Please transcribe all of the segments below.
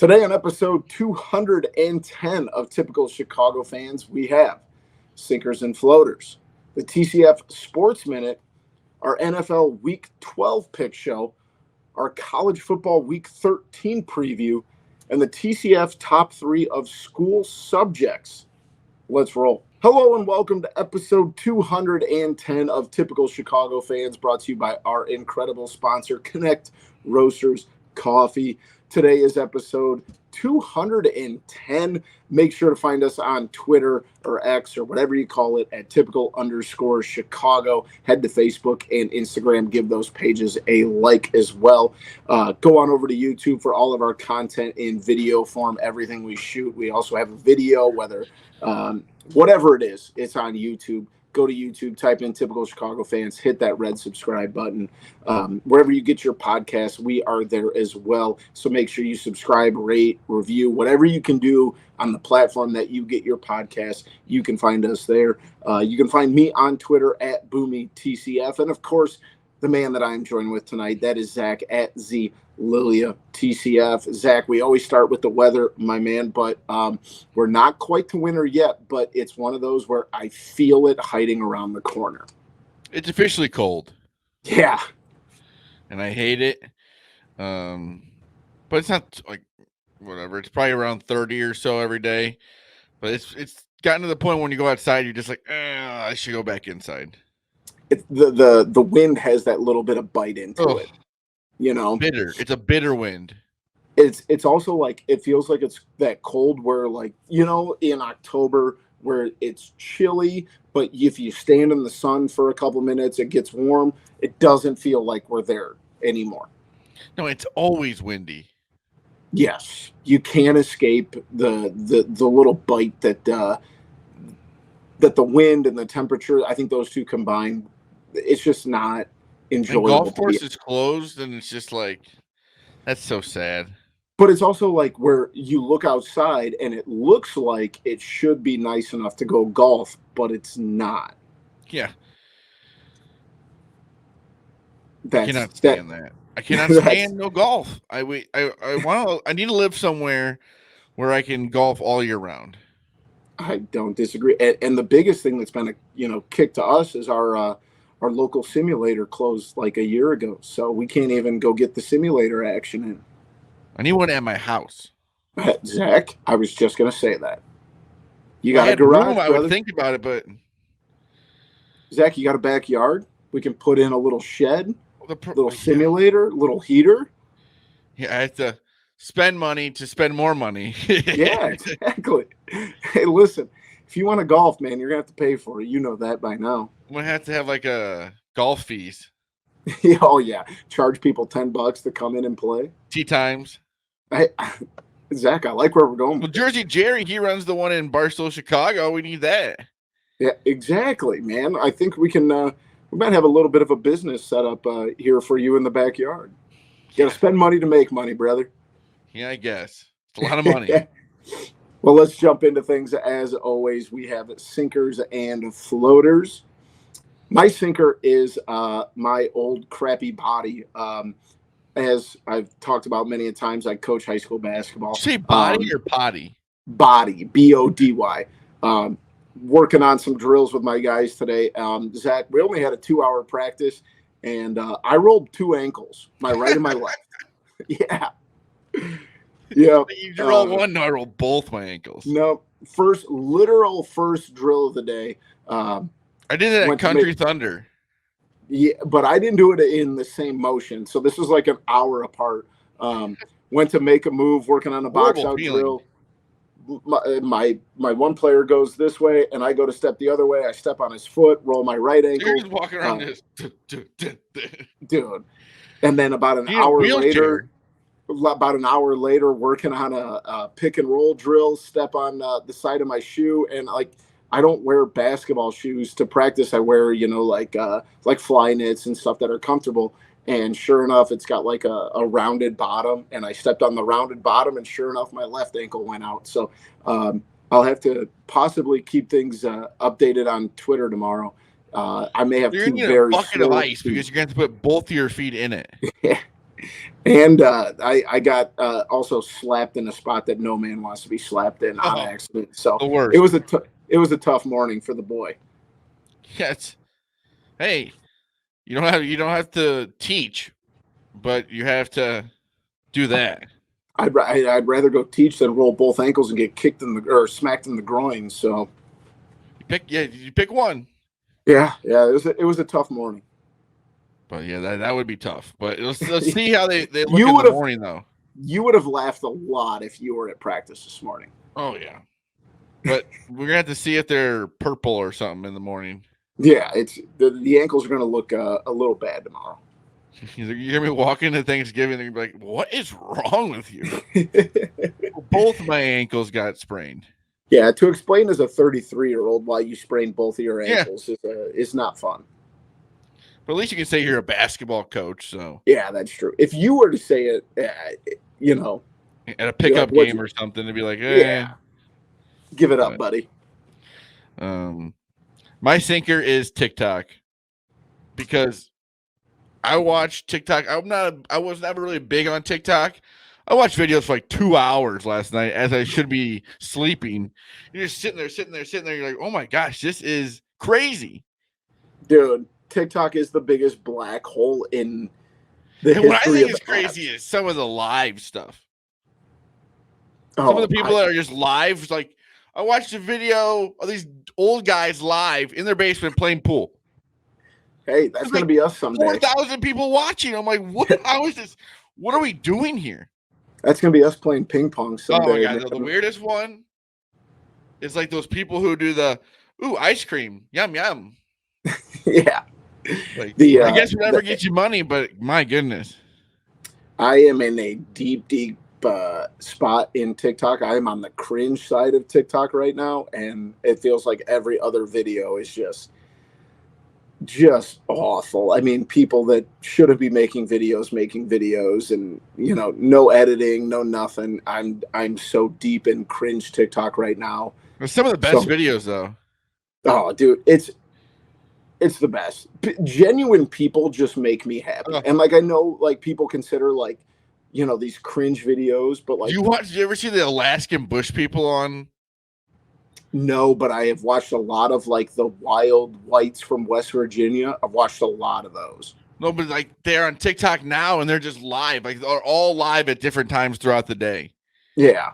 Today on episode 210 of Typical Chicago Fans, we have Sinkers and Floaters, the TCF Sports Minute, our NFL Week 12 pick show, our college football Week 13 preview, and the TCF top 3 of school subjects. Let's roll. Hello and welcome to episode 210 of Typical Chicago Fans, brought to you by our incredible sponsor, Connect Roasters Coffee. Today is episode 210. Make sure to find us on Twitter or X or whatever you call it at typical_Chicago. Head to Facebook and Instagram. Give those pages a like as well. Go on over to YouTube for all of our content in video form, everything we shoot. We also have a video, whatever it is, it's on YouTube. Go to YouTube, type in Typical Chicago Fans, hit that red subscribe button. Wherever you get your podcasts, we are there as well. So make sure you subscribe, rate, review, whatever you can do on the platform that you get your podcast. You can find us there. You can find me on Twitter at BoomyTCF. And, of course, the man that I'm joined with tonight, that is Zach at ZLiliaTCF. Zach, we always start with the weather, my man, but we're not quite to winter yet, but it's one of those where I feel it hiding around the corner. It's officially cold. Yeah. And I hate it. But it's not like whatever. It's probably around 30 or so every day. But it's gotten to the point when you go outside, you're just like, I should go back inside. The wind has that little bit of bite into it. You know, bitter. It's a bitter wind. It's also like it feels like it's that cold where, like, you know, in October where it's chilly, but if you stand in the sun for a couple minutes, it gets warm. It doesn't feel like we're there anymore. No, it's always windy. Yes, you can't escape the little bite that the wind and the temperature. I think those two combined, it's just not enjoyable. And golf course is closed, and it's just like, that's so sad. But it's also like where you look outside and it looks like it should be nice enough to go golf, but it's not. Yeah. I cannot stand that. I cannot stand no golf. I need to live somewhere where I can golf all year round. I don't disagree. And the biggest thing that's been a kick to us is our local simulator closed like a year ago, so we can't even go get the simulator action in. I need one at my house. Zach, I was just going to say that. You got a garage, room, brother? I would think about it, but... Zach, you got a backyard? We can put in a little shed, little simulator, little heater. Yeah, I have to spend money to spend more money. Yeah, exactly. Hey, listen, if you want to golf, man, you're going to have to pay for it. You know that by now. I'm going to have to have like a golf fees. Oh, yeah. Charge people $10 to come in and play. Tee times. Zach, I like where we're going. Well, Jersey Jerry, he runs the one in Barstow, Chicago. We need that. Yeah, exactly, man. I think we can. We might have a little bit of a business set up here for you in the backyard. You got to spend money to make money, brother. Yeah, I guess. It's a lot of money. Well, let's jump into things. As always, we have sinkers and floaters. My sinker is my old crappy body. As I've talked about many a times, I coach high school basketball. Did you say body or potty? Body, BODY. Working on some drills with my guys today. Zach, we only had a 2-hour practice, and I rolled 2 ankles, my right and my left. Yeah. Yeah. You rolled one? No, I rolled both my ankles. No, first drill of the day. I did it at Country Thunder. Yeah, but I didn't do it in the same motion. So this was like an hour apart. Went to make a move, working on a box out drill. My one player goes this way, and I go to step the other way. I step on his foot, roll my right ankle. You're just walking around this. Dude. And then about an hour later, working on a pick and roll drill, step on the side of my shoe, and like, I don't wear basketball shoes to practice. I wear, like fly knits and stuff that are comfortable. And sure enough, it's got like a rounded bottom, and I stepped on the rounded bottom, and sure enough, my left ankle went out. So I'll have to possibly keep things updated on Twitter tomorrow. I may have You're going to need a bucket of ice because you're going to have to put both of your feet in it. And I got also slapped in a spot that no man wants to be slapped in on Oh, accident. So the worst. it was a tough morning for the boy. Yes. Hey, you don't have to teach, but you have to do that. I'd rather go teach than roll both ankles and get kicked in the or smacked in the groin. So You pick one. yeah, it was a tough morning. But yeah, that would be tough. But let's see how they look You in the would have morning though. you would have laughed a lot if you were at practice this morning. Oh yeah. But we're gonna have to see if they're purple or something in the morning. Yeah, it's the ankles are going to look a little bad tomorrow. You're gonna be walking to Thanksgiving and you're like, "What is wrong with you?" Both my ankles got sprained. Yeah, to explain as a 33-year-old why you sprained both of your Yeah, ankles is not fun. but at least you can say you're a basketball coach. So Yeah, that's true. If you were to say it, you know, at a be like, pickup game or something, to be like, yeah, give it up, But, buddy. My sinker is TikTok because I watch TikTok. I was never really big on TikTok. I watched videos for like 2 hours last night as I should be sleeping. You're just sitting there. You're like, oh my gosh, this is crazy. Dude, TikTok is the biggest black hole in the And what I history think of is crazy apps. is some of the live stuff. Some of Oh, the people that are just live, like I watched a video of these old guys live in their basement playing pool. hey, that's There's going to like be us someday. 4,000 people watching. I'm like, what? How is this? What are we doing here? That's going to be us playing ping pong someday. Oh my god, the weirdest one is like those people who do the ice cream, yum yum. Yeah. Like I guess whatever gets you money, but my goodness. I am in a deep spot in TikTok. I am on the cringe side of TikTok right now, and it feels like every other video is just awful. I mean, people that shouldn't be making videos, and no editing, no nothing. I'm so deep in cringe TikTok right now. Some of the best videos though. Oh, dude, it's the best. Genuine people just make me happy. And like, I know like people consider like, these cringe videos, but like, you ever see the Alaskan bush people on? No, but I have watched a lot of like the wild whites from West Virginia. I've watched a lot of those. No, but like they're on TikTok now and they're just live. Like they're all live at different times throughout the day. Yeah.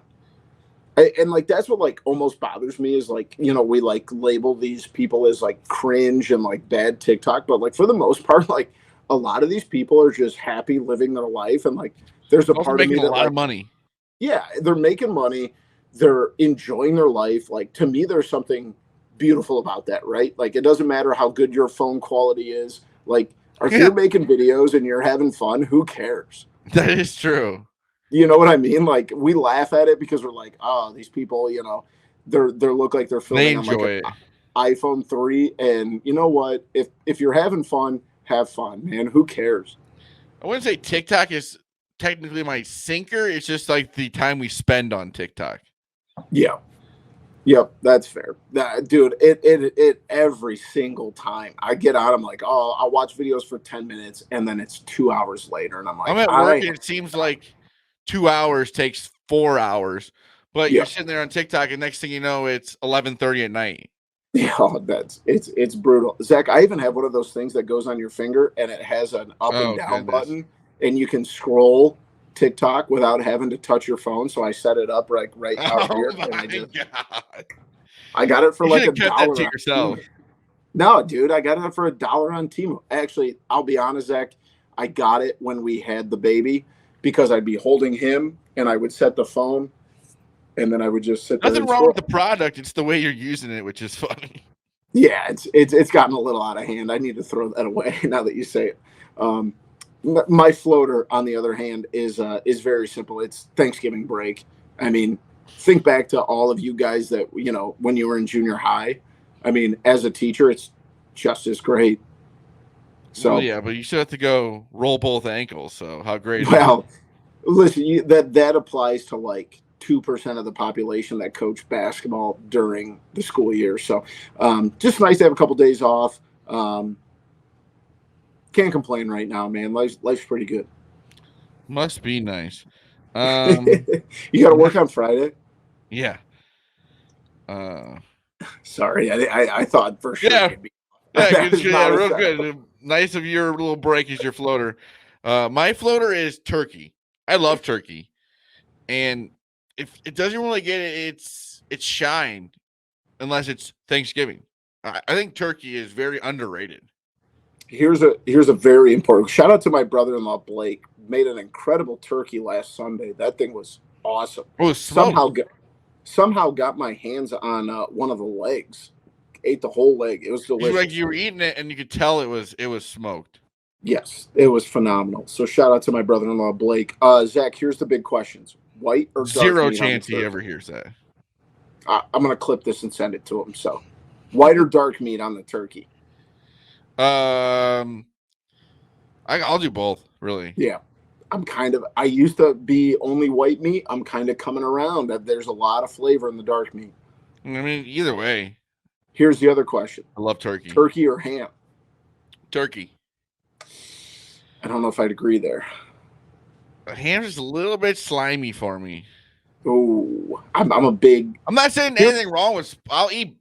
And like that's what like almost bothers me is like, we like label these people as like cringe and like bad TikTok, but like for the most part, like a lot of these people are just happy living their life, and like there's a part of me that a lot of money. Yeah, they're making money, they're enjoying their life. Like to me, there's something beautiful about that, right? Like it doesn't matter how good your phone quality is. Like if you're making videos and you're having fun, who cares? That is true. You know what I mean? Like we laugh at it because we're like, oh, these people, they look like they're filming on like an iPhone 3. And you know what? If you're having fun, have fun, man. Who cares? I wouldn't say TikTok is technically my sinker. It's just like the time we spend on TikTok. Yeah. Yep, that's fair. Dude, it every single time I get on, I'm like, oh, I'll watch videos for 10 minutes and then it's 2 hours later. And I'm like, I'm at work and it seems like 2 hours takes 4 hours, but you're sitting there on TikTok and next thing you know, it's 11:30 at night. Yeah, it's brutal. Zach, I even have one of those things that goes on your finger and it has an up and down button, and you can scroll TikTok without having to touch your phone. So I set it up right out here. And I got it for like $1. That to yourself. No, dude, I got it for $1 on Temu. Actually, I'll be honest, Zach, I got it when we had the baby because I'd be holding him and I would set the phone and then I would just sit there. Nothing wrong with the product. It's the way you're using it, which is funny. Yeah, it's gotten a little out of hand. I need to throw that away now that you say it. My floater, on the other hand, is very simple. It's Thanksgiving break. I mean, think back to all of you guys that, when you were in junior high. I mean, as a teacher, it's just as great. So well, yeah, but you still have to go roll both ankles. So how great? Well, listen, that applies to like 2% of the population that coach basketball during the school year. So just nice to have a couple days off. Can't complain right now, man. Life's pretty good. Must be nice. You got to work on Friday. Yeah. Sorry, I thought for sure Yeah. you'd be. Yeah, That good, is yeah, not a real setup. good. Nice of your little break is your floater. My floater is turkey. I love turkey, and if it doesn't really get its shine unless it's Thanksgiving. I think turkey is very underrated. Here's a very important shout out to my brother-in-law Blake. Made an incredible turkey last Sunday. That thing was awesome. Oh, Somehow smoked. somehow got my hands on one of the legs. Ate the whole leg. It was Like delicious. you were eating it, and you could tell it was smoked. Yes, it was phenomenal. So shout out to my brother-in-law Blake. Zach, here's the big questions: white or dark Zero meat on the chance he turkey? ever hears that. I'm gonna clip this and send it to him. So, white or dark meat on the turkey? I'll do both. Really. Yeah, I used to be only white meat. I'm kind of coming around. There's a lot of flavor in the dark meat. I mean, either way, Here's the other question: I love turkey. turkey or ham? Turkey. I don't know if I'd agree there. Ham's just a little bit slimy for me. Oh, I'm a big. I'm not saying anything wrong with. I'll eat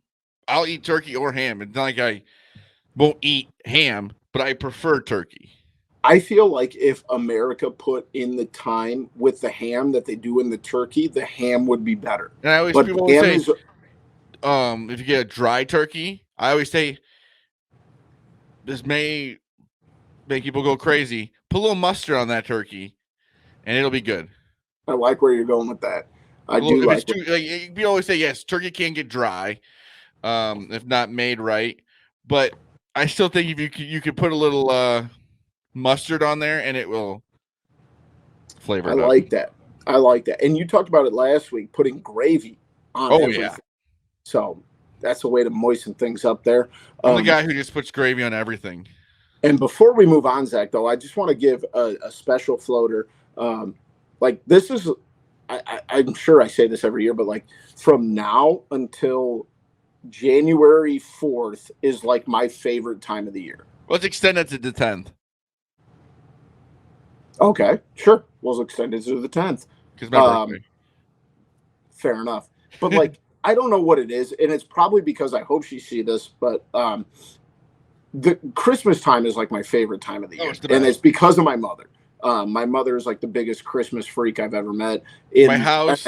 turkey or ham. It's not like I won't eat ham, but I prefer turkey. I feel like if America put in the time with the ham that they do in the turkey, the ham would be better. And I always But people always ham say, is if you get a dry turkey, I always say this may make people go crazy. Put a little mustard on that turkey, and it'll be good. I like where you're going with that. I do If it's like too, like, we always say, yes, turkey can get dry, if not made right. But I still think if you could put a little mustard on there, and it will flavor I it up. like that. I like that. And you talked about it last week, putting gravy on everything. Yeah. So that's a way to moisten things up there. I'm the guy who just puts gravy on everything. And before we move on, Zach, though, I just want to give a special floater. Like this is, I'm sure I say this every year, but like from now until January 4th is like my favorite time of the year. Let's extend it to the 10th. Okay, sure. We'll extend it to the 10th. Because my birthday. Fair enough. But like, I don't know what it is. And it's probably because I hope she see this, but the Christmas time is like my favorite time of the year. And it's because of my mother. My mother is like the biggest Christmas freak I've ever met. My house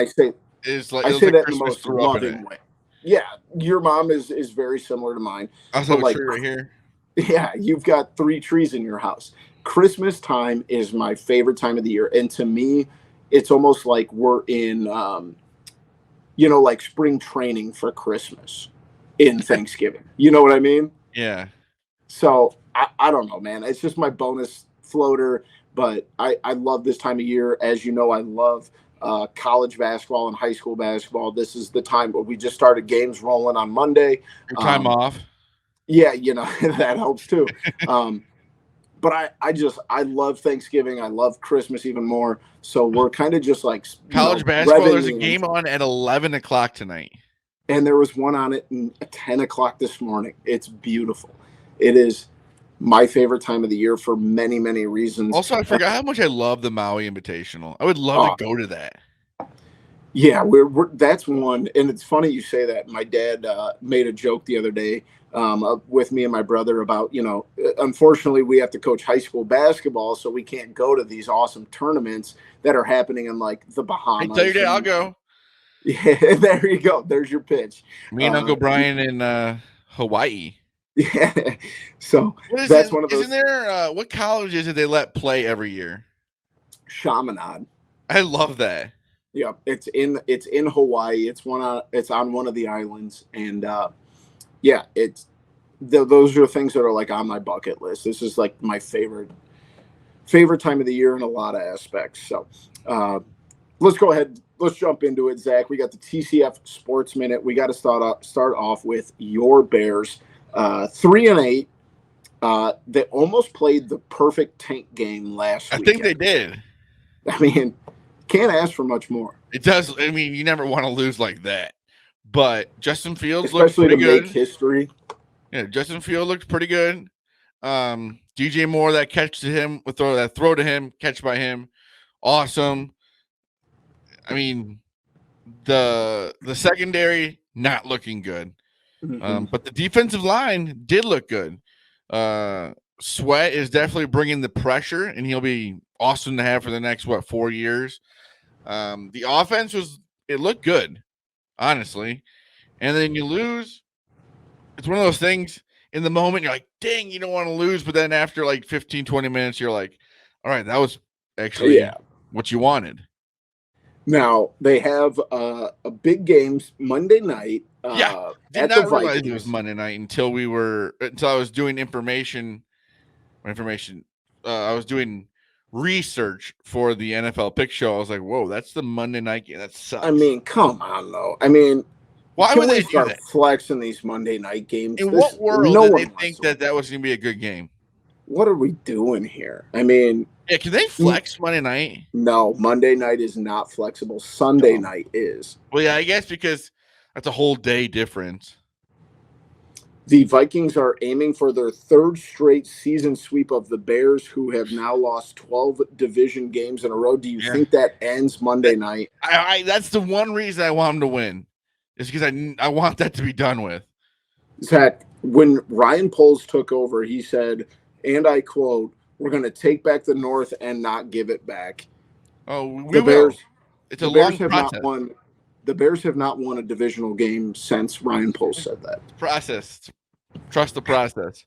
is like, I say that in the most loving way. Yeah, your mom is very similar to mine. I have a tree right here. Yeah, you've got 3 trees in your house. Christmas time is my favorite time of the year. And to me, it's almost like we're in, like spring training for Christmas in Thanksgiving. You know what I mean? Yeah. So I don't know, man. It's just my bonus floater. But I love this time of year. As you know, I love college basketball and high school basketball. This is the time where we just started games rolling on Monday. Your time off. Yeah, that helps too. But I love Thanksgiving. I love Christmas even more. So we're kind of just like college basketball. There's a game on at 11 o'clock tonight. And there was one on at 10 o'clock this morning. It's beautiful. It is my favorite time of the year for many, many reasons. Also, I forgot how much I love the Maui Invitational. I would love to go to that. Yeah, that's one. And it's funny you say that. My dad made a joke the other day with me and my brother about, unfortunately we have to coach high school basketball, so we can't go to these awesome tournaments that are happening in like the Bahamas. I tell your dad, I'll go. Yeah, there you go. There's your pitch. Me and Uncle Brian in Hawaii. Yeah. So that's one of those. Isn't there what college is it they let play every year? Chaminade. I love that. Yeah, it's in Hawaii. It's on one of the islands, and yeah, those are things that are like on my bucket list. This is like my favorite time of the year in a lot of aspects. So let's go ahead. Let's jump into it, Zach. We got the TCF Sports Minute. We got to start off with your Bears, 3-8. They almost played the perfect tank game last week. I think they did. I mean, can't ask for much more. It does. I mean, you never want to lose like that. But Justin Fields looked pretty good. Make history. Yeah, Justin Fields looked pretty good. DJ Moore, that catch to him, that throw to him, catch by him, awesome. I mean, the secondary not looking good, but the defensive line did look good. Sweat is definitely bringing the pressure, and he'll be awesome to have for the next 4 years. The offense it looked good, honestly, and then you lose. It's one of those things. In the moment, you're like, dang, you don't want to lose. But then after like 15, 20 minutes, you're like, all right, that was actually what you wanted. Now, they have a big game Monday night Did not realize it was Monday night until I was doing information. I was doing research for the NFL Pick Show. I was like, whoa, that's the Monday night game. That sucks. I mean, come on, though. I mean, why would they do that? Flexing these Monday night games? In what world did they think that was going to be a good game? What are we doing here? I mean, yeah, can they flex Monday night? No, Monday night is not flexible. Sunday night is. Well, yeah, I guess because that's a whole day difference. The Vikings are aiming for their third straight season sweep of the Bears, who have now lost 12 division games in a row. Do you think that ends Monday night? That's the one reason I want them to win. Is because I want that to be done with. Zach, when Ryan Poles took over, he said, and I quote, "We're going to take back the North and not give it back." Oh, we will. It's a long process. The Bears have not won a divisional game since Ryan Poles said that. Process. Trust the process.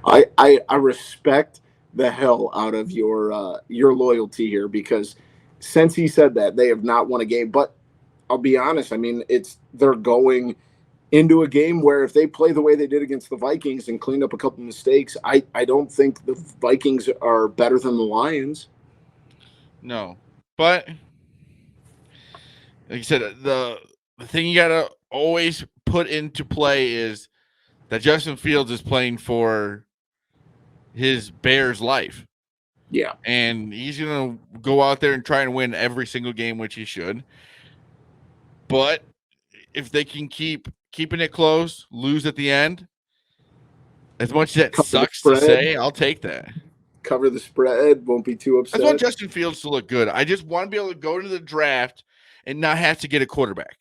I respect the hell out of your loyalty here, because since he said that, they have not won a game. But I'll be honest. I mean, they're going into a game where if they play the way they did against the Vikings and clean up a couple mistakes, I don't think the Vikings are better than the Lions. No, but like you said, the thing you gotta always put into play is that Justin Fields is playing for his Bears life. Yeah. And he's going to go out there and try and win every single game, which he should. But if they can keep keeping it close, lose at the end, as much as that sucks to say, I'll take that. Cover the spread, won't be too upset. I want Justin Fields to look good. I just want to be able to go to the draft and not have to get a quarterback.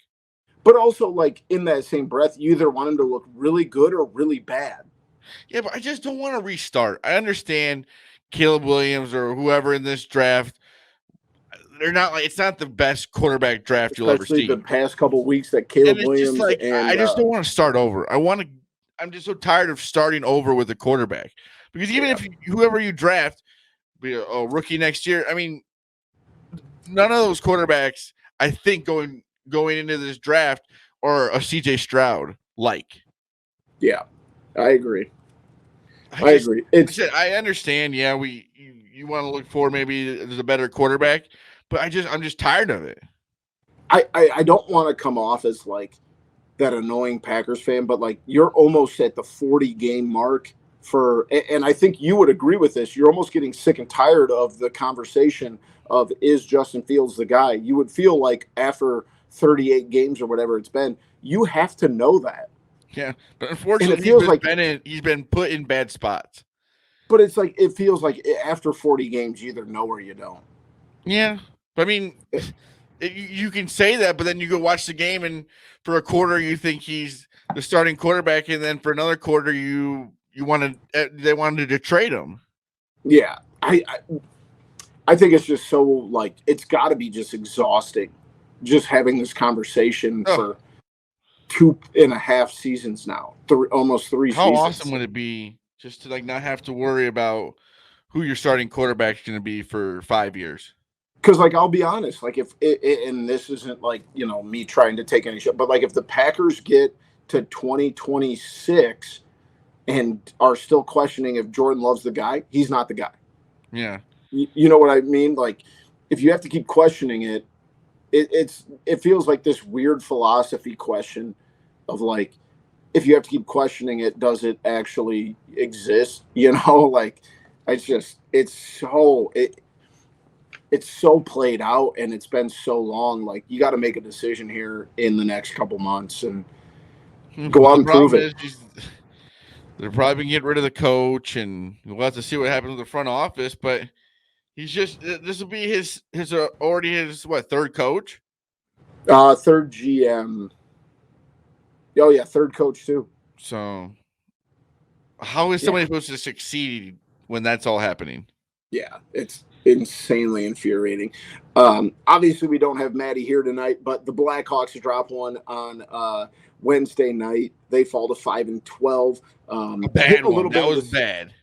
But also, like, in that same breath, you either want him to look really good or really bad. Yeah, but I just don't want to restart. I understand Caleb Williams or whoever in this draft. They're not it's not the best quarterback draft you'll ever see. The past couple of weeks that Caleb Williams I just don't want to start over. I'm just so tired of starting over with a quarterback, because even if whoever you draft be a rookie next year, I mean, none of those quarterbacks I think going into this draft or a CJ Stroud like. Yeah, I agree. I agree. I understand. Yeah, you want to look for maybe there's a better quarterback, but I'm just tired of it. I don't want to come off as like that annoying Packers fan, but like you're almost at the 40 game mark and I think you would agree with this. You're almost getting sick and tired of the conversation of, is Justin Fields the guy? You would feel like after 38 games or whatever it's been, you have to know that. Yeah, but unfortunately, he's been put in bad spots. But it's like, it feels like after 40 games, you either know or you don't. Yeah, but I mean, you can say that, but then you go watch the game, and for a quarter you think he's the starting quarterback, and then for another quarter they wanted to trade him. Yeah, I think it's just so, like, it's got to be just exhausting, just having this conversation for 2.5 seasons now, almost 3 seasons. How awesome would it be just to like not have to worry about who your starting quarterback is going to be for 5 years? Because, like, I'll be honest, like, and this isn't like, me trying to take any shit, but like if the Packers get to 2026 and are still questioning if Jordan Love's the guy, he's not the guy. Yeah. You know what I mean? Like, if you have to keep questioning it, it feels like this weird philosophy question of like, if you have to keep questioning it, does it actually exist? Like, it's so played out, and it's been so long. Like, you got to make a decision here in the next couple months and go out and prove it. They're probably going to get rid of the coach, and we'll have to see what happens with the front office. But He's just this will be his already his third coach. Third GM. Oh yeah, third coach too. So how is somebody supposed to succeed when that's all happening? Yeah, it's insanely infuriating. Obviously, we don't have Maddie here tonight, but the Blackhawks drop one on Wednesday night. They fall to 5-12. A bad one. That was bad.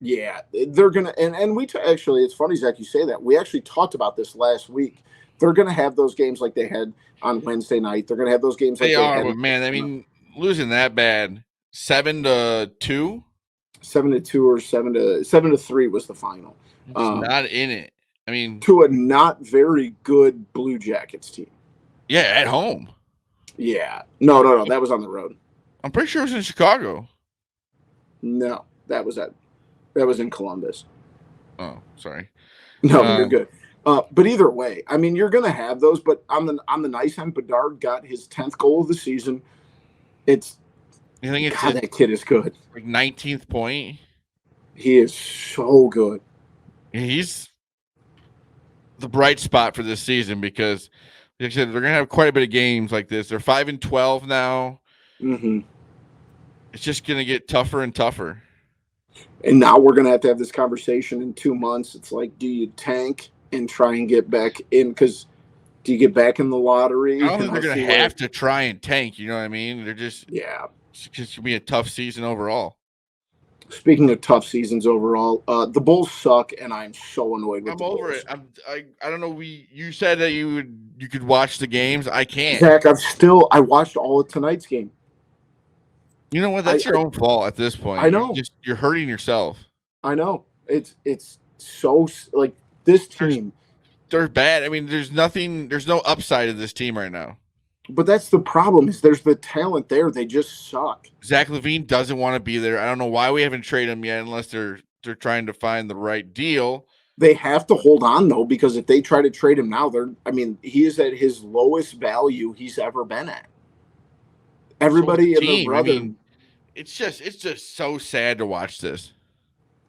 Yeah, they're gonna and we actually. It's funny, Zach, you say that. We actually talked about this last week. They're gonna have those games like they had on Wednesday night. They're gonna have those games. They are, but man, I mean, losing that bad, 7-2. 7-2 or 7-3 was the final. Not in it. I mean, to a not very good Blue Jackets team. Yeah, at home. Yeah. No. That was on the road. I'm pretty sure it was in Chicago. No, that was in Columbus. Oh, sorry. No, you're good. But either way, I mean, you're going to have those. But on the nice end, Bedard got his 10th goal of the season. I think it's God, that kid is good. Like 19th point. He is so good. He's the bright spot for this season because, like I said, they're going to have quite a bit of games like this. They're 5-12 now. Mm-hmm. It's just going to get tougher and tougher. And now we're going to have this conversation in 2 months. It's like, do you tank and try and get back in? Because do you get back in the lottery? I don't think they're going to have to try and tank. You know what I mean? They're just It's going to be a tough season overall. Speaking of tough seasons overall, the Bulls suck, and I'm so annoyed with I'm over it. I don't know. You said that you could watch the games. I can't. Zach, I watched all of tonight's game. You know what? That's your own fault at this point. I know. You're hurting yourself. I know. It's so like this team. They're bad. I mean, there's no upside of this team right now. But that's the problem is there's the talent there. They just suck. Zach LaVine doesn't want to be there. I don't know why we haven't traded him yet unless they're trying to find the right deal. They have to hold on, though, because if they try to trade him now, he is at his lowest value he's ever been at. Everybody and their brother. I mean, it's just so sad to watch this.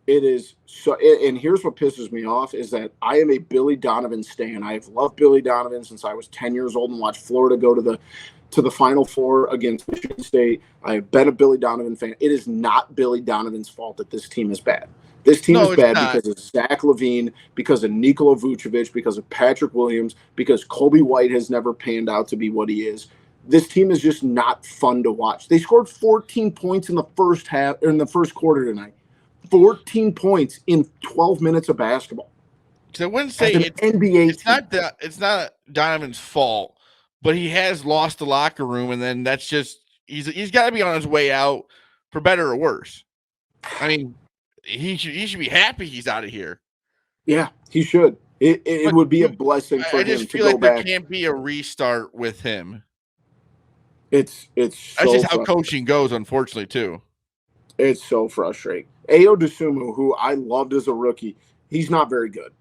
It is so, and here's what pisses me off is that I am a Billy Donovan stan. I have loved Billy Donovan since I was 10 years old and watched Florida go to the Final Four against Michigan State. I have been a Billy Donovan fan. It is not Billy Donovan's fault that this team is bad. This team is bad because of Zach LaVine, because of Nikola Vucevic, because of Patrick Williams, because Kobe White has never panned out to be what he is. This team is just not fun to watch. They scored 14 points in the first quarter tonight. 14 points in 12 minutes of basketball. So I wouldn't say it's NBA. It's not Donovan's fault, but he has lost the locker room, and then that's just he's got to be on his way out for better or worse. I mean, he should be happy he's out of here. Yeah, he should. It would be a blessing for him to go back. I just feel like there can't be a restart with him. It's that's just how coaching goes, unfortunately, too. It's so frustrating. Ayo Dosunmu, who I loved as a rookie, he's not very good.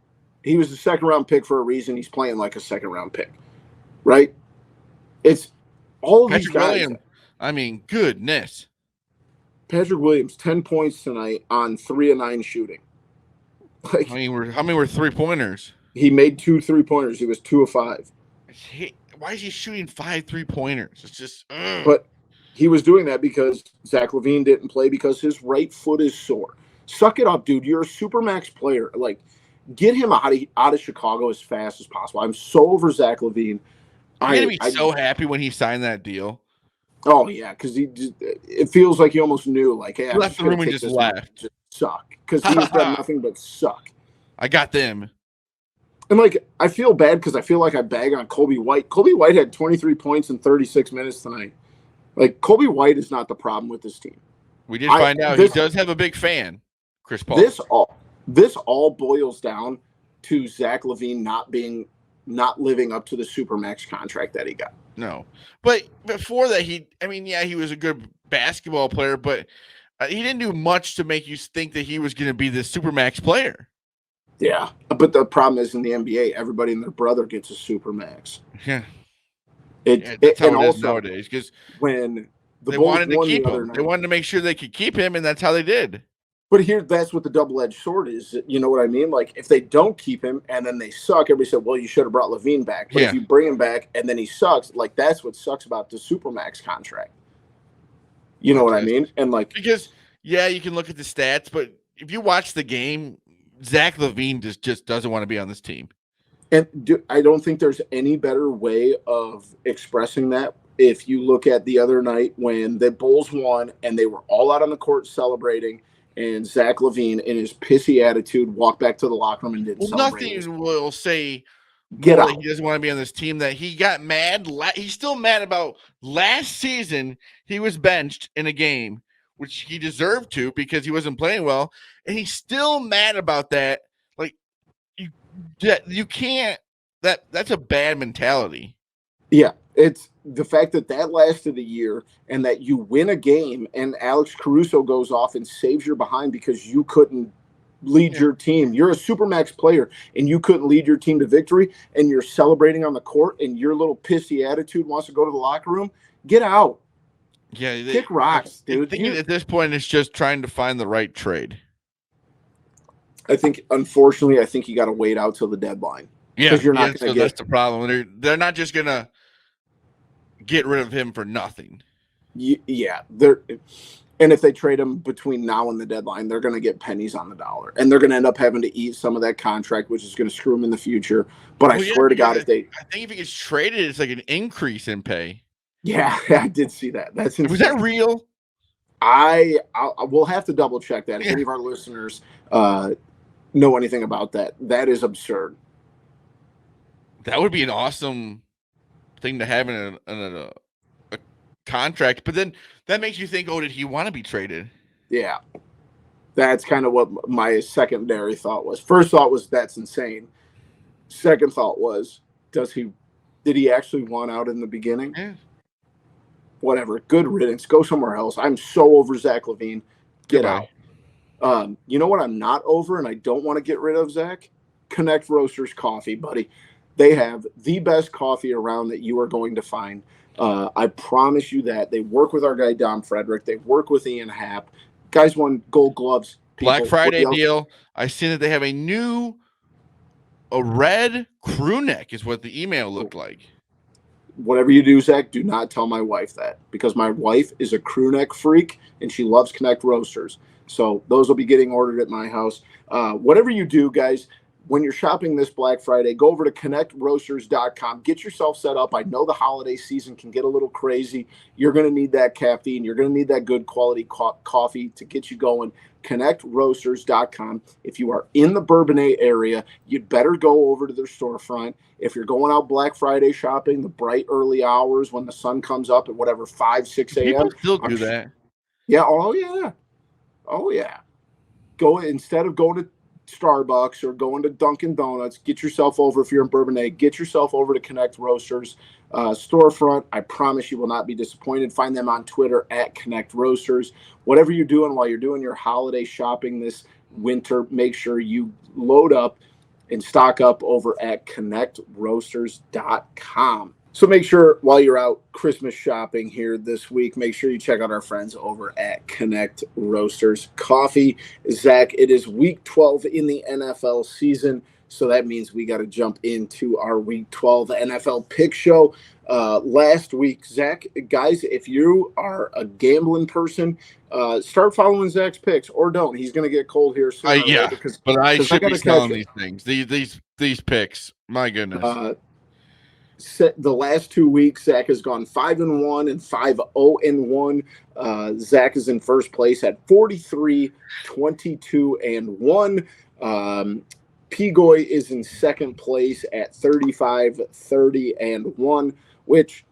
He was a second-round pick for a reason. He's playing like a second-round pick, right? It's all of these guys. Williams, I mean, goodness. Patrick Williams, 10 points tonight on 3 of 9 shooting. Like, how many were three-pointers? He made 2 3-pointers. He was 2 of 5. Why is he shooting 5 3-pointers? It's just. But he was doing that because Zach LaVine didn't play because his right foot is sore. Suck it up, dude. You're a supermax player. Like, get him out of Chicago as fast as possible. I'm so over Zach LaVine. I'm gonna be so happy when he signed that deal. Oh yeah, because it feels like he almost knew. Like, hey, he left the room and just left. Just suck because he's done nothing but suck. I got them. And like, I feel bad because I feel like I bag on Kobe White. Kobe White had 23 points in 36 minutes tonight. Like, Kobe White is not the problem with this team. We did find out he does have a big fan, Chris Paul. This all boils down to Zach LaVine not living up to the supermax contract that he got. No, but before that, he was a good basketball player, but he didn't do much to make you think that he was going to be the supermax player. Yeah, but the problem is in the NBA, everybody and their brother gets a supermax. Yeah. That's how it is nowadays. Because when they wanted to keep him, they wanted to make sure they could keep him, and that's how they did. But here, that's what the double-edged sword is. You know what I mean? Like, if they don't keep him and then they suck, everybody said, well, you should have brought Levine back. But if Yeah. you bring him back and then he sucks, like, that's what sucks about the Supermax contract. You know what I mean? And, like, because, yeah, you can look at the stats, but if you watch the game, Zach Levine just doesn't want to be on this team. And I don't think there's any better way of expressing that. If you look at the other night when the Bulls won and they were all out on the court celebrating, and Zach Levine, in his pissy attitude, walked back to the locker room and didn't celebrate. Nothing will say Get more out. that he doesn't want to be on this team, that he got mad. He's still mad about last season. He was benched in a game, which he deserved to because he wasn't playing well. And he's still mad about that. Like, you can't, that's a bad mentality. Yeah, it's the fact that lasted a year and that you win a game and Alex Caruso goes off and saves your behind because you couldn't lead your team. You're a Supermax player and you couldn't lead your team to victory, and you're celebrating on the court and your little pissy attitude wants to go to the locker room. Get out. Yeah, kick rocks, dude. I think at this point it's just trying to find the right trade. I think, unfortunately, you got to wait out till the deadline. Yeah, because you're not going to get. That's the problem. They're not just going to get rid of him for nothing. Yeah, and if they trade him between now and the deadline, they're going to get pennies on the dollar, and they're going to end up having to eat some of that contract, which is going to screw them in the future. But I swear to God, I think if he gets traded, it's like an increase in pay. Yeah, I did see that. That's insane. Was that real? I will have to double check that. If any of our listeners know anything about that, that is absurd. That would be an awesome thing to have in a contract, but then that makes you think, oh, did he want to be traded? Yeah, that's kind of what my secondary thought was. First thought was, that's insane. Second thought was, did he actually want out in the beginning? Yeah. Whatever, good riddance. Go somewhere else. I'm so over Zach Levine. Get out. You know what I'm not over, and I don't want to get rid of Zach? Connect Roasters coffee, buddy. They have the best coffee around that you are going to find. I promise you that. They work with our guy, Dom Frederick. They work with Ian Happ. Guys won Gold Gloves. Black Friday deal. I see that they have a red crew neck is what the email looked like. Whatever you do, Zach, do not tell my wife that, because my wife is a crew neck freak and she loves Connect Roasters. So those will be getting ordered at my house. Whatever you do, guys, when you're shopping this Black Friday, go over to connectroasters.com. Get yourself set up. I know the holiday season can get a little crazy. You're going to need that caffeine. You're going to need that good quality coffee to get you going. Connectroasters.com. If you are in the Bourbonnais area, you'd better go over to their storefront. If you're going out Black Friday shopping, the bright early hours when the sun comes up at whatever, 5, 6 a.m. People still do that. Yeah. Oh, yeah. Instead of going to Starbucks or going to Dunkin' Donuts, get yourself over, if you're in Bourbonnais, get yourself over to Connect Roasters storefront. I promise you will not be disappointed. Find them on Twitter at Connect Roasters. Whatever you're doing while you're doing your holiday shopping this winter, make sure you load up and stock up over at connectroasters.com. So make sure while you're out Christmas shopping here this week, make sure you check out our friends over at Connect Roasters Coffee. Zach, it is week 12 in the NFL season, so that means we got to jump into our week 12 NFL pick show. Last week, Zach, guys, if you are a gambling person, start following Zach's picks, or don't. He's going to get cold here soon. But I should be selling these things. These picks. My goodness. The last 2 weeks, Zach has gone 5-1 and 5-0-1. Zach is in first place at 43-22-1. Pigoy is in second place at 35-30-1, which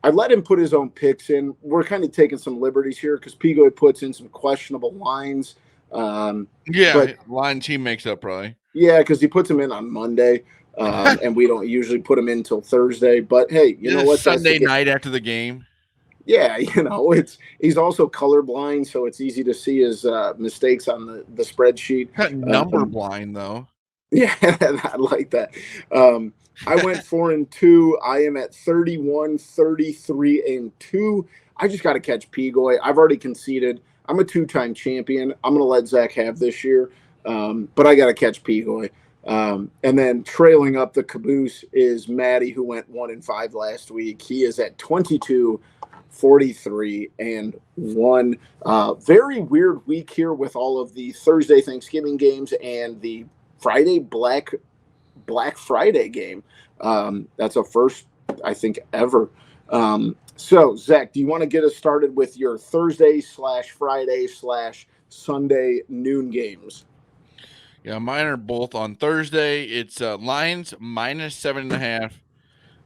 I let him put his own picks in. We're kind of taking some liberties here because Pigoy puts in some questionable lines. Line team makes up probably. Yeah, because he puts them in on Monday. And we don't usually put them in until Thursday. But hey, you know what? Sunday night after the game. Yeah, he's also colorblind, so it's easy to see his mistakes on the spreadsheet. Number blind though. Yeah, I like that. I went 4-2. I am at 31-33-2. I just got to catch Pigoy. I've already conceded. I'm a two-time champion. I'm going to let Zach have this year, but I got to catch Pigoy. And then trailing up the caboose is Maddie, who went 1-5 last week. He is at 22-43-1. Very weird week here with all of the Thursday Thanksgiving games and the Friday Black Friday game. That's a first, I think, ever. So, Zach, do you want to get us started with your Thursday/Friday/Sunday noon games? Yeah, mine are both on Thursday. It's Lions -7.5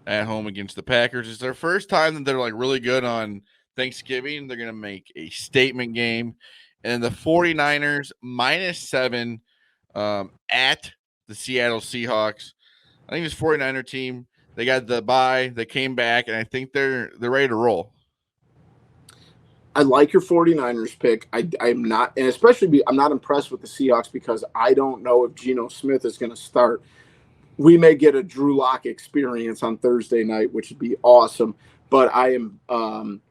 at home against the Packers. It's their first time that they're like really good on Thanksgiving. They're going to make a statement game. And the 49ers -7 at the Seattle Seahawks. I think this 49er team, they got the bye, they came back, and I think they're ready to roll. I like your 49ers pick. I'm not, and especially I'm not impressed with the Seahawks because I don't know if Geno Smith is going to start. We may get a Drew Lock experience on Thursday night, which would be awesome. But I am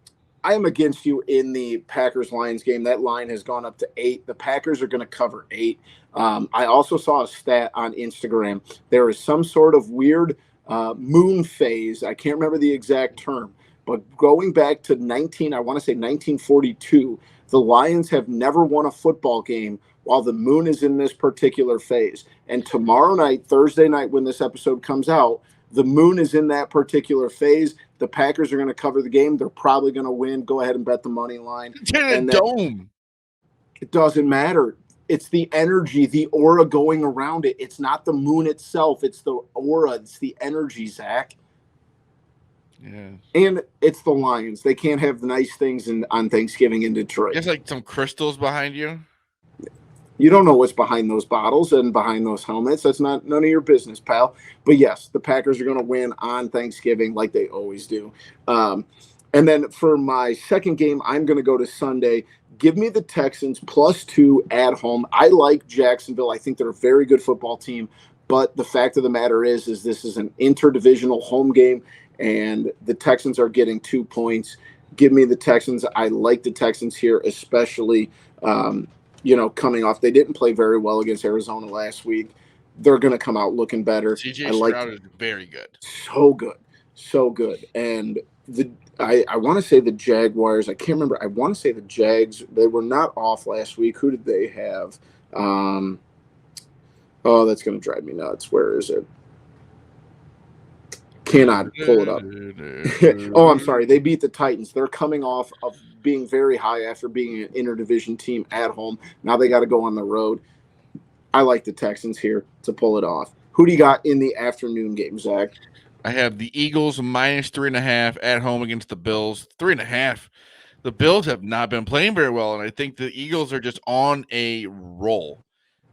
against you in the Packers-Lions game. That line has gone up to 8. The Packers are going to cover 8. I also saw a stat on Instagram. There is some sort of weird moon phase. I can't remember the exact term. But going back to 1942, the Lions have never won a football game while the moon is in this particular phase. And tomorrow night, Thursday night, when this episode comes out, the moon is in that particular phase. The Packers are going to cover the game. They're probably going to win. Go ahead and bet the money line. It's in a dome. It doesn't matter. It's the energy, the aura going around it. It's not the moon itself. It's the aura. It's the energy, Zach. Yeah. And it's the Lions. They can't have nice things on Thanksgiving in Detroit. Just like some crystals behind you. You don't know what's behind those bottles and behind those helmets. That's none of your business, pal. But yes, the Packers are going to win on Thanksgiving like they always do. And then for my second game, I'm going to go to Sunday. Give me the Texans +2 at home. I like Jacksonville. I think they're a very good football team. But the fact of the matter is this is an interdivisional home game, and the Texans are getting 2 points. Give me the Texans. I like the Texans here, especially, coming off. They didn't play very well against Arizona last week. They're going to come out looking better. CJ Stroud is very good. So good. And I want to say the Jaguars. I can't remember. I want to say the Jags. They were not off last week. Who did they have? That's going to drive me nuts. Where is it? Cannot pull it up. Oh, I'm sorry. They beat the Titans. They're coming off of being very high after being an interdivision team at home. Now they got to go on the road. I like the Texans here to pull it off. Who do you got in the afternoon game, Zach? I have the Eagles -3.5 at home against the Bills. 3.5. The Bills have not been playing very well, and I think the Eagles are just on a roll.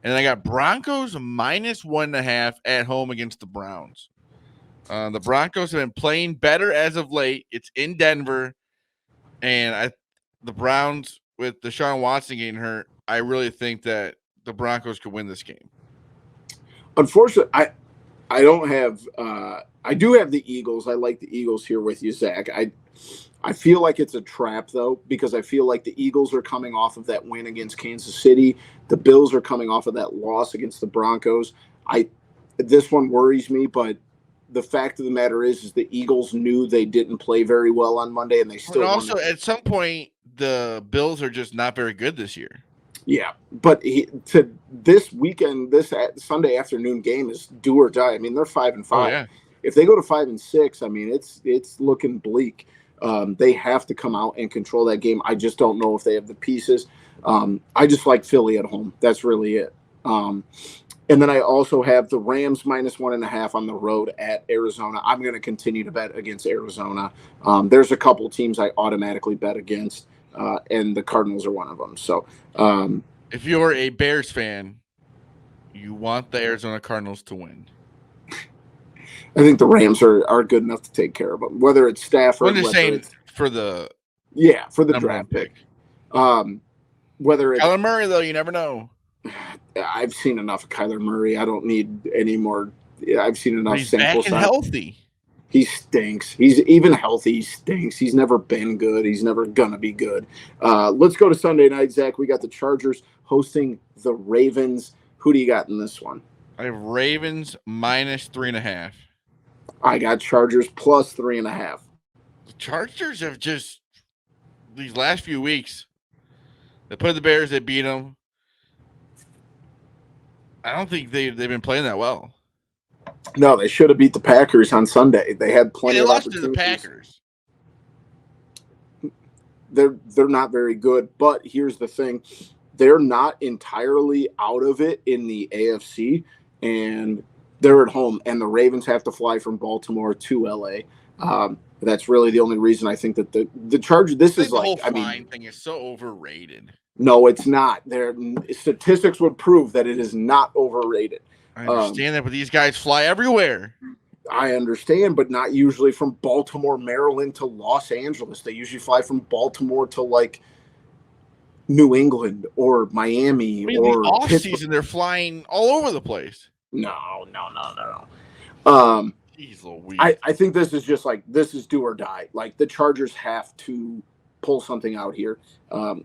And I got Broncos -1.5 at home against the Browns. The Broncos have been playing better as of late. It's in Denver, and the Browns with Deshaun Watson getting hurt, I really think that the Broncos could win this game. Unfortunately, I don't have I do have the Eagles. I like the Eagles here with you, Zach. I feel like it's a trap, though, because I feel like the Eagles are coming off of that win against Kansas City. The Bills are coming off of that loss against the Broncos. This one worries me, but the fact of the matter is the Eagles knew they didn't play very well on Monday, and they still won. Also, at some point, the Bills are just not very good this year. Yeah, but to this weekend, this Sunday afternoon game is do or die. I mean, they're 5-5. Oh, yeah. If they go to 5-6, I mean, it's looking bleak. They have to come out and control that game. I just don't know if they have the pieces. I just like Philly at home. That's really it. And then I also have the Rams -1.5 on the road at Arizona. I'm going to continue to bet against Arizona. There's a couple teams I automatically bet against, and the Cardinals are one of them. So if you're a Bears fan, you want the Arizona Cardinals to win. I think the Rams are good enough to take care of them, whether it's Stafford. I'm just saying for the draft pick. Whether it's Kyler Murray, though, you never know. I've seen enough of Kyler Murray. I don't need any more. I've seen enough He's sample back and size. Healthy. He stinks. He's even healthy. He stinks. He's never been good. He's never going to be good. Let's go to Sunday night, Zach. We got the Chargers hosting the Ravens. Who do you got in this one? I have Ravens minus 3.5. I got Chargers plus 3.5. The Chargers have just, these last few weeks, they played the Bears, they beat them. I don't think they've been playing that well. No, they should have beat the Packers on Sunday. They had plenty of opportunities. opportunities. They lost to the Packers. They're not very good, but here's the thing. They're not entirely out of it in the AFC, and they're at home, and the Ravens have to fly from Baltimore to LA. That's really the only reason I think that the Chargers. This is The like, whole I flying mean, thing is so overrated. no, it's not. Their statistics would prove that it is not overrated. I understand that, but these guys fly everywhere. I understand, but not usually from Baltimore, Maryland to Los Angeles. They usually fly from Baltimore to like New England or Miami or the off Pittsburgh. season. They're flying all over the place. No. Jeez Louise. I think this is just like, this is do or die. Like the Chargers have to pull something out here.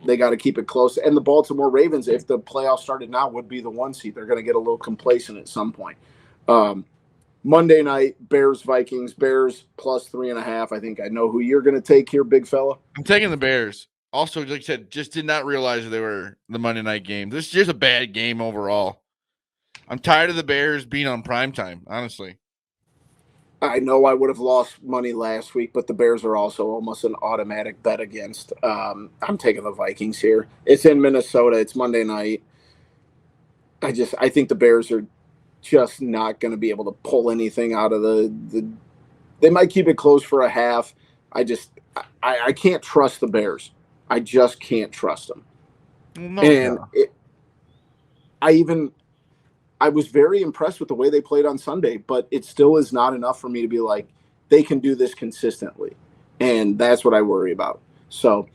They got to keep it close. And the Baltimore Ravens, if the playoffs started now, would be the 1 seed. They're going to get a little complacent at some point. Monday night, Bears-Vikings. Bears plus 3.5. I think I know who you're going to take here, big fella. I'm taking the Bears. Also, like I said, just did not realize they were the Monday night game. This is just a bad game overall. I'm tired of the Bears being on primetime, honestly. I know I would have lost money last week, but the Bears are also almost an automatic bet against. I'm taking the Vikings here. It's in Minnesota. It's Monday night. I think the Bears are just not going to be able to pull anything out of the. They might keep it close for a half. I can't trust the Bears. I just can't trust them. I was very impressed with the way they played on Sunday, but it still is not enough for me to be like, they can do this consistently. And that's what I worry about. So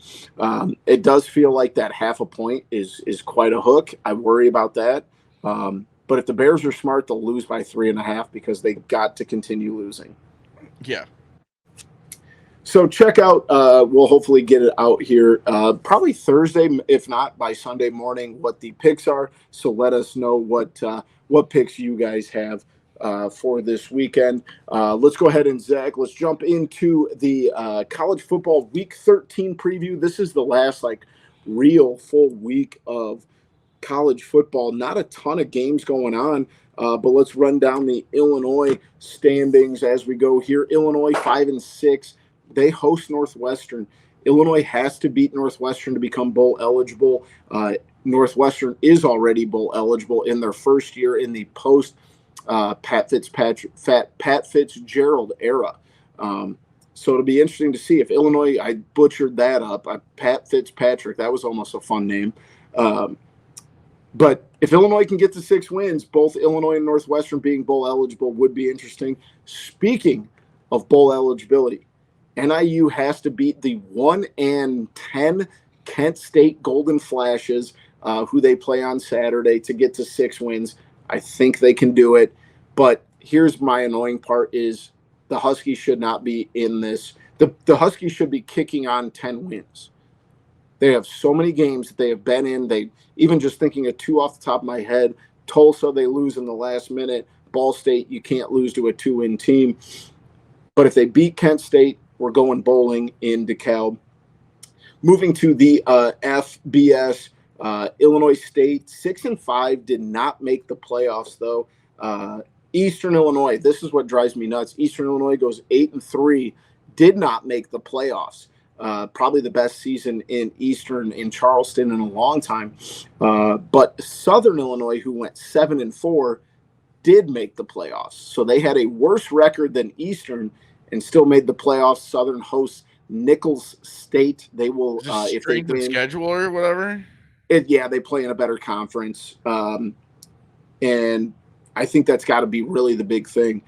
it does feel like that half a point is quite a hook. I worry about that. But if the Bears are smart, they'll lose by 3.5 because they got to continue losing. Yeah. So check out, we'll hopefully get it out here probably Thursday, if not by Sunday morning, what the picks are. So let us know what picks you guys have for this weekend. Let's go ahead and, Zach, let's jump into the college football week 13 preview. This is the last real full week of college football. Not a ton of games going on. But let's run down the Illinois standings as we go here. Illinois 5-6. They host Northwestern. Illinois has to beat Northwestern to become bowl eligible. Northwestern is already bowl eligible in their first year in the post Pat Fitzgerald era. So it'll be interesting to see if Illinois, I butchered that up. Pat Fitzpatrick, that was almost a fun name. But if Illinois can get to 6 wins, both Illinois and Northwestern being bowl eligible would be interesting. Speaking of bowl eligibility, NIU has to beat the 1-10 Kent State Golden Flashes, who they play on Saturday, to get to 6 wins. I think they can do it. But here's my annoying part is the Huskies should not be in this. The Huskies should be kicking on 10 wins. They have so many games that they have been in. They even just thinking of 2 off the top of my head, Tulsa, they lose in the last minute. Ball State, you can't lose to a 2-win team. But if they beat Kent State, we're going bowling in DeKalb. Moving to the FBS, Illinois State, 6-5, did not make the playoffs, though. Eastern Illinois, this is what drives me nuts. Eastern Illinois goes 8-3, did not make the playoffs. Probably the best season in Eastern in Charleston in a long time. But Southern Illinois, who went 7-4, did make the playoffs. So they had a worse record than Eastern and still made the playoffs. Southern hosts Nichols State. They will, if they win, schedule or whatever. They play in a better conference, and I think that's got to be really the big thing.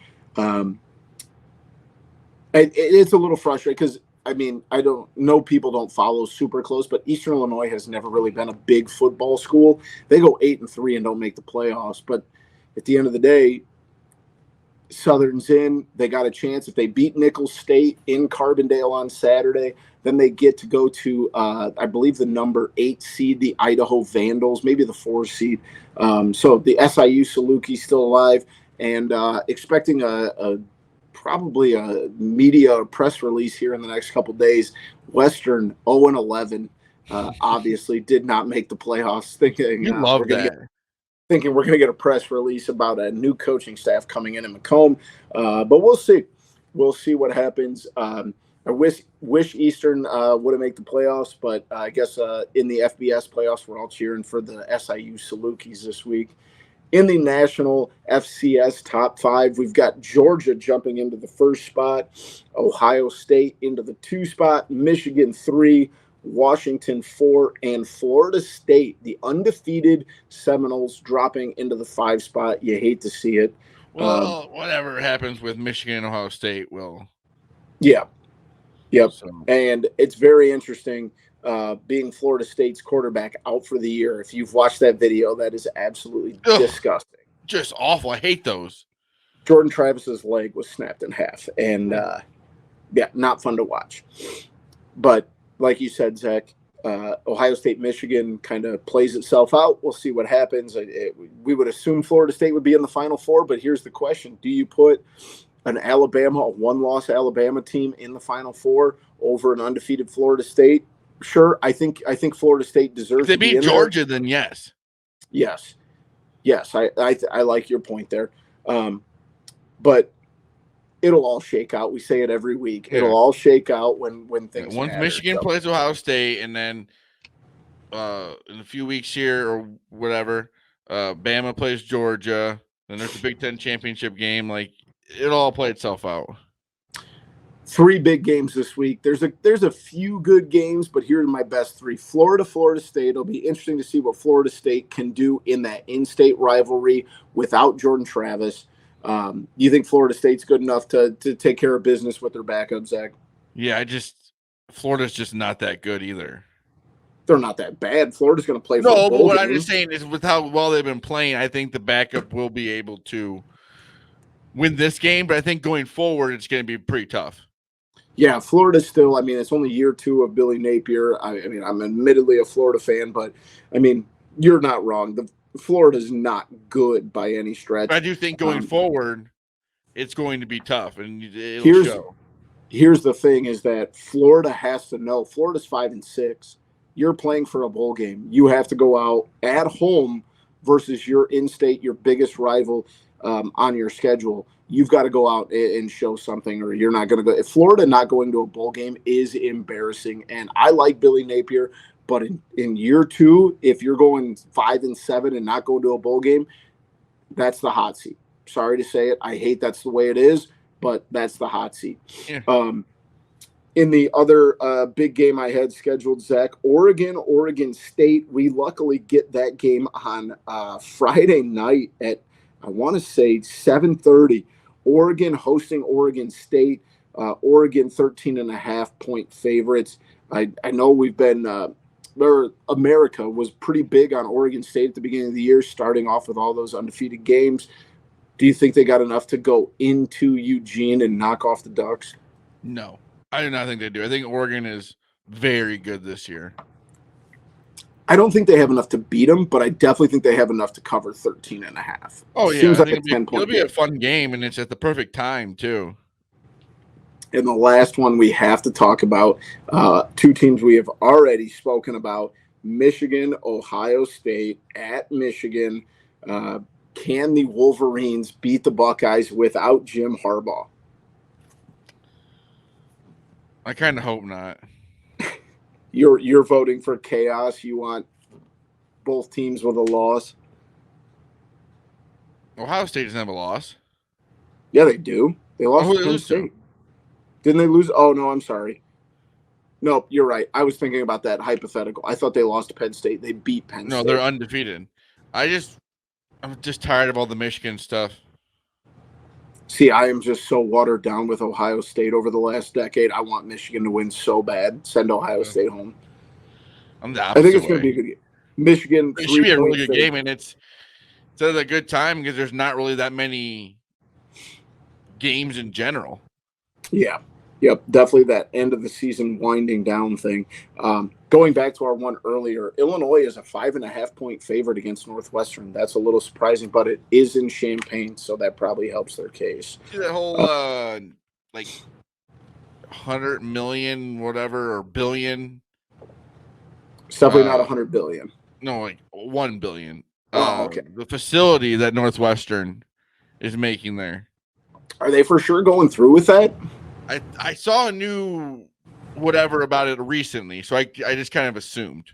It's a little frustrating because I don't know, people don't follow super close, but Eastern Illinois has never really been a big football school. They go 8-3 and don't make the playoffs, but at the end of the day, Southern's in. They got a chance. If they beat Nicholls State in Carbondale on Saturday, then they get to go to, I believe, the number 8 seed, the Idaho Vandals, maybe the 4 seed. So the SIU Saluki still alive, and expecting probably a media press release here in the next couple of days. Western 0-11, obviously did not make the playoffs. Thinking You love that. We're going to get a press release about a new coaching staff coming in Macomb. But we'll see. We'll see what happens. I wish Eastern would have made the playoffs, but I guess in the FBS playoffs, we're all cheering for the SIU Salukis this week. In the national FCS top 5, we've got Georgia jumping into the 1st spot, Ohio State into the 2 spot, Michigan 3, Washington 4, and Florida State, the undefeated Seminoles, dropping into the 5 spot. You hate to see it. Well, whatever happens with Michigan and Ohio State will. Yeah. Yep. So. And it's very interesting being Florida State's quarterback out for the year. If you've watched that video, that is absolutely disgusting. Just awful. I hate those. Jordan Travis's leg was snapped in half. And, not fun to watch. But like you said, Zach, Ohio State, Michigan kind of plays itself out. We'll see what happens. We would assume Florida State would be in the Final Four, but here's the question. Do you put an Alabama, a one-loss Alabama team in the Final Four over an undefeated Florida State? Sure. I think Florida State deserves to be in there. If they beat Georgia, then yes. Yes. I like your point there. But it'll all shake out. We say it every week. It'll all shake out when things once matter. Michigan plays Ohio State, and then in a few weeks here or whatever, Bama plays Georgia, then there's the Big Ten championship game. Like, it'll all play itself out. 3 big games this week. There's a few good games, but here are my best 3. Florida State. It'll be interesting to see what Florida State can do in that in-state rivalry without Jordan Travis. Do you think Florida State's good enough to take care of business with their backup, Zach? Yeah, Florida's just not that good either. They're not that bad. Florida's going to play for No, but what I'm just saying is with how well they've been playing, I think the backup will be able to win this game, but I think going forward, it's going to be pretty tough. Yeah, Florida still, it's only year 2 of Billy Napier. I'm admittedly a Florida fan, but, you're not wrong. Florida's not good by any stretch. I do think going forward, it's going to be tough, and it'll show. Here's the thing is that Florida has to know. Florida's 5-6. You're playing for a bowl game. You have to go out at home versus your in-state, your biggest rival on your schedule. You've got to go out and show something, or you're not going to go. If Florida not going to a bowl game is embarrassing, and I like Billy Napier, but in year 2, if you're going 5-7 and not going to a bowl game, that's the hot seat. Sorry to say it. I hate that's the way it is, but that's the hot seat. Yeah. In the other big game I had scheduled, Zach, Oregon State. We luckily get that game on Friday night at, I want to say, 7:30. Oregon hosting Oregon State. Oregon 13.5-point favorites. I know we've been America was pretty big on Oregon State at the beginning of the year, starting off with all those undefeated games. Do you think they got enough to go into Eugene and knock off the Ducks? No, I do not think they do. I think Oregon is very good this year. I don't think they have enough to beat them, but I definitely think they have enough to cover 13.5. Oh, yeah. Seems like it'll be a fun game, and it's at the perfect time, too. And the last one we have to talk about, 2 teams we have already spoken about, Michigan, Ohio State at Michigan. Can the Wolverines beat the Buckeyes without Jim Harbaugh? I kind of hope not. You're voting for chaos. You want both teams with a loss. Ohio State doesn't have a loss. Yeah, they do. They lost to Penn State. Didn't they lose? Oh, no, I'm sorry. Nope, you're right. I was thinking about that hypothetical. I thought they lost to Penn State. They beat Penn State. No, they're undefeated. I'm just tired of all the Michigan stuff. See, I am just so watered down with Ohio State over the last decade. I want Michigan to win so bad. Send Ohio State home. I'm the opposite. I think it's going to be a good game. Michigan. It should be a really good game, and it's a good time because there's not really that many games in general. Yeah. Yep. Definitely that end of the season winding down thing. Going back to our one earlier, Illinois is a 5.5-point favorite against Northwestern. That's a little surprising, but it is in Champaign, so that probably helps their case. See that whole like 100 million whatever or billion. It's definitely not 100 billion. No, like 1 billion. Oh, okay. The facility that Northwestern is making there. Are they for sure going through with that? I saw a new whatever about it recently, so I just kind of assumed.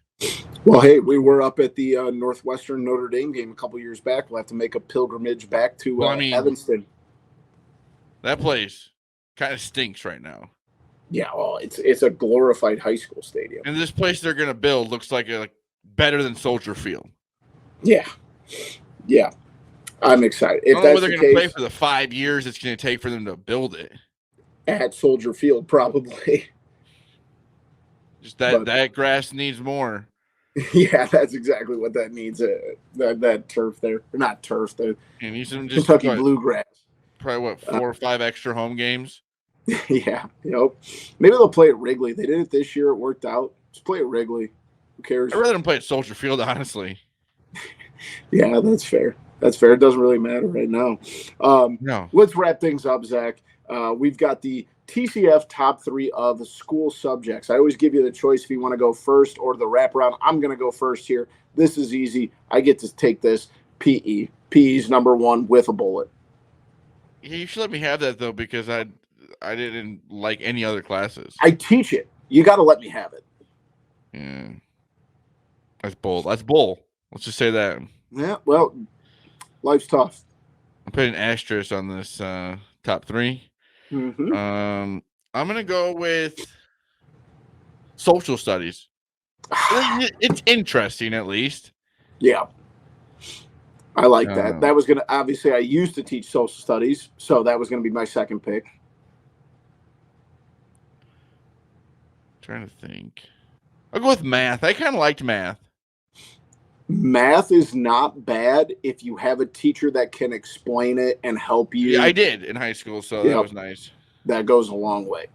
Well, hey, we were up at the Northwestern Notre Dame game a couple years back. We'll have to make a pilgrimage back to Evanston. That place kind of stinks right now. Yeah, well, it's a glorified high school stadium. And this place they're gonna build looks like better than Soldier Field. Yeah, yeah, I'm excited. I don't know whether they're gonna play for the 5 years it's gonna take for them to build it. At Soldier Field, probably. Just that grass needs more. Yeah, that's exactly what that needs. That turf there, not turf. The Kentucky bluegrass. Probably 4 or 5 extra home games. Yeah, maybe they'll play at Wrigley. They did it this year. It worked out. Just play at Wrigley. Who cares? I'd rather them play at Soldier Field, honestly. Yeah, that's fair. That's fair. It doesn't really matter right now. No. Let's wrap things up, Zach. We've got the TCF top 3 of school subjects. I always give you the choice if you want to go first or the wraparound. I'm going to go first here. This is easy. I get to take this. PE. PE's number 1 with a bullet. Yeah, you should let me have that, though, because I didn't like any other classes. I teach it. You got to let me have it. Yeah. That's bull. That's bull. Let's just say that. Yeah, well, life's tough. I'm putting an asterisk on this top 3. Mm-hmm. I'm going to go with social studies. It's interesting, at least. Yeah. I like that. That was going to, obviously, I used to teach social studies, so that was going to be my second pick. Trying to think. I'll go with math. I kind of liked math. Math is not bad if you have a teacher that can explain it and help you. Yeah, I did in high school, so that was nice. That goes a long way.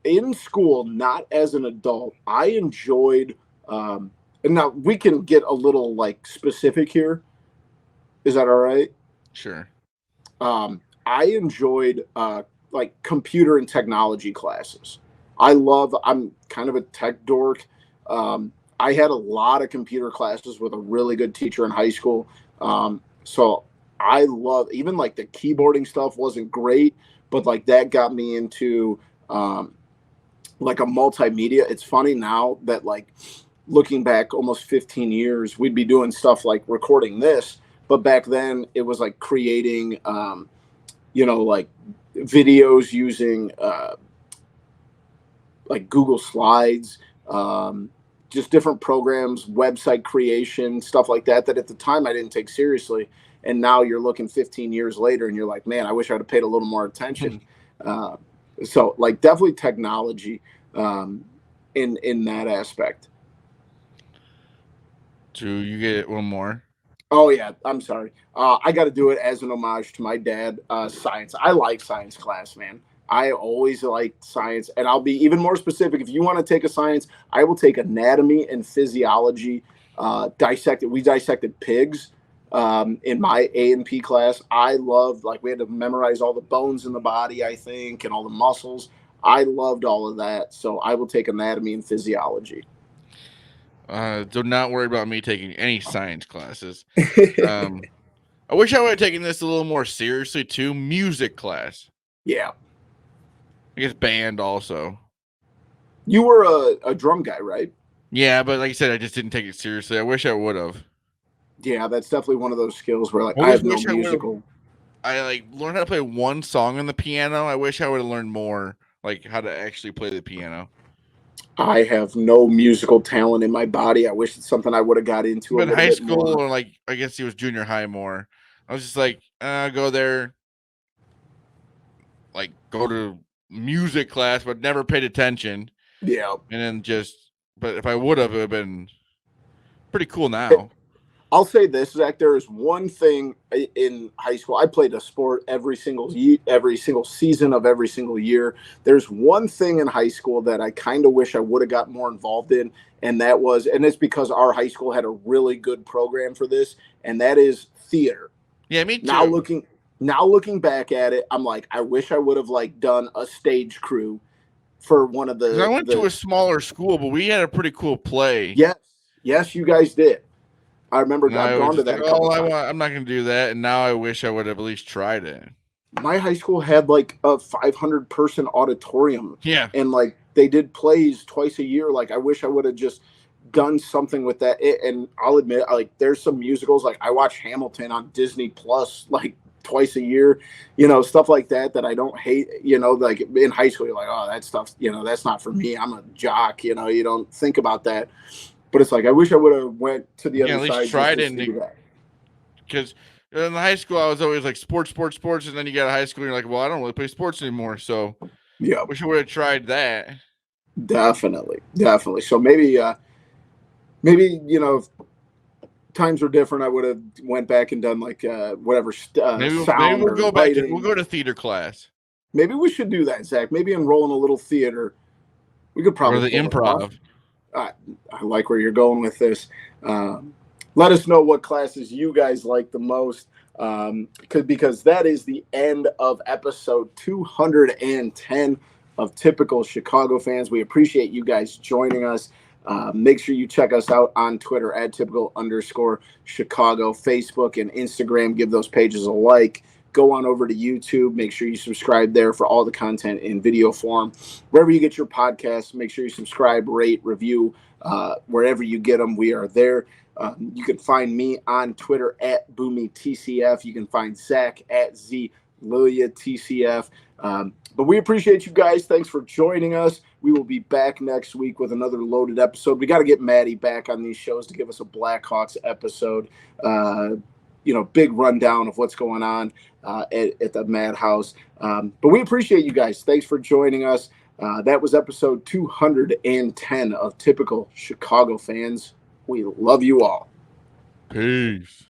In school, not as an adult, I enjoyed and now we can get a little specific here. Is that all right? Sure. I enjoyed computer and technology classes. I'm kind of a tech dork. I had a lot of computer classes with a really good teacher in high school. So I love, even the keyboarding stuff wasn't great, but that got me into a multimedia. It's funny now that looking back almost 15 years, we'd be doing stuff like recording this, but back then it was creating, videos using Google Slides, just different programs, website creation, stuff like that at the time I didn't take seriously. And now you're looking 15 years later and you're like, man, I wish I'd have paid a little more attention. So definitely technology in that aspect. Do you get one more? Oh, yeah. I'm sorry. I got to do it as an homage to my dad. Science. I like science class, man. I always liked science, and I'll be even more specific. If you want to take a science, I will take anatomy and physiology. We dissected pigs in my A&P class. I loved, we had to memorize all the bones in the body, I think, and all the muscles. I loved all of that, so I will take anatomy and physiology. Do not worry about me taking any science classes. I wish I would have taken this a little more seriously, too. Music class. Yeah. I guess band also. You were a drum guy, right? Yeah, but like I said, I just didn't take it seriously. I wish I would have. Yeah, that's definitely one of those skills where I have no musical. I learned how to play one song on the piano. I wish I would have learned more, how to actually play the piano. I have no musical talent in my body. I wish it's something I would have got into. But in high school, or I guess it was junior high more. I was just go there, go to music class, but never paid attention. Yeah. And then but if I would have, it would have been pretty cool now. I'll say this, Zach. There is one thing in high school. I played a sport every single season of every single year. There's one thing in high school that I kind of wish I would have got more involved in, and it's because our high school had a really good program for this, and that is theater. Yeah, me too. Now looking back at it, I'm like, I wish I would have done a stage crew for one of the. I went to a smaller school, but we had a pretty cool play. Yes, you guys did. I remember I've gone to that. I'm not going to do that, and now I wish I would have at least tried it. My high school had a 500 person auditorium. Yeah, and they did plays twice a year. I wish I would have just done something with that. And I'll admit, there's some musicals. I watch Hamilton on Disney Plus twice a year, stuff like that I don't hate. In high school, you're like, oh, that stuff, that's not for me. I'm a jock. You don't think about that. But it's I wish I would have went to the other side. At least tried it. Because in high school, I was always sports. And then you get to high school, and you're like, well, I don't really play sports anymore. So yeah, wish I would have tried that. Definitely. So maybe, if times were different, I would have went back and done whatever maybe sound. We'll go back. We'll go to theater class. Maybe we should do that, Zach. Maybe enroll in a little theater. We could probably or the improv. I like where you're going with this. Let us know what classes you guys like the most, because that is the end of episode 210 of Typical Chicago Fans. We appreciate you guys joining us. Make sure you check us out on Twitter at @typical_Chicago, Facebook and Instagram. Give those pages a like. Go on over to YouTube. Make sure you subscribe there for all the content in video form. Wherever you get your podcasts, make sure you subscribe, rate, review. Wherever you get them, we are there. You can find me on Twitter at BoomyTCF. You can find Zach at ZLiliaTCF. But we appreciate you guys. Thanks for joining us. We will be back next week with another loaded episode. We got to get Maddie back on these shows to give us a Blackhawks episode. Big rundown of what's going on at the Madhouse. But we appreciate you guys. Thanks for joining us. That was episode 210 of Typical Chicago Fans. We love you all. Peace.